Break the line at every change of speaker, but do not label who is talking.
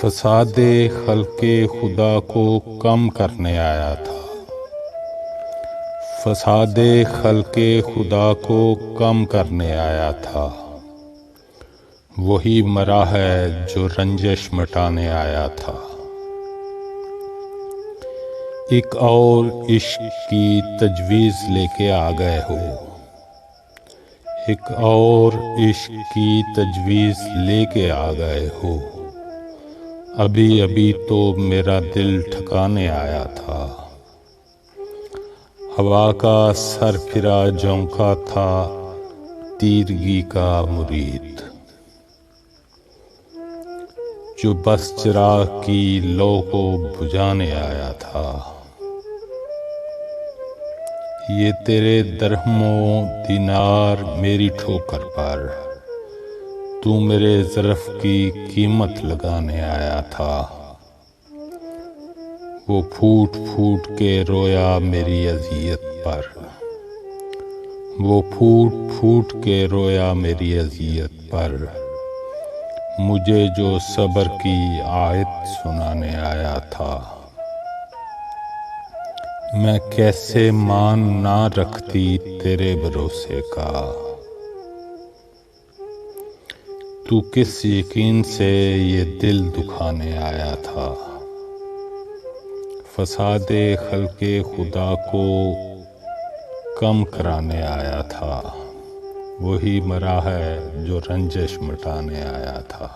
فساد خلق خدا کو کم کرنے آیا تھا، فساد خلق خدا کو کم کرنے آیا تھا، وہی مرا ہے جو رنجش مٹانے آیا تھا۔ ایک اور عشق کی تجویز لے کے آ گئے ہو، ایک اور عشق کی تجویز لے کے آ گئے ہو، ابھی ابھی تو میرا دل ٹھکانے آیا تھا۔ ہوا کا سر پھرا جھونکا تھا تیرگی کا مرید، جو بس چراغ کی لو کو بجھانے آیا تھا۔ یہ تیرے درہم و دینار میری ٹھوکر پر، تو میرے ظرف کی قیمت لگانے آیا تھا۔ وہ پھوٹ پھوٹ کے رویا میری اذیت پر، وہ پھوٹ پھوٹ کے رویا میری اذیت پر، مجھے جو صبر کی آیت سنانے آیا تھا۔ میں کیسے مان نہ رکھتی تیرے بھروسے کا، تو کس یقین سے یہ دل دکھانے آیا تھا۔ فساد خلق خدا کو کم کرانے آیا تھا، وہی مرا ہے جو رنجش مٹانے آیا تھا۔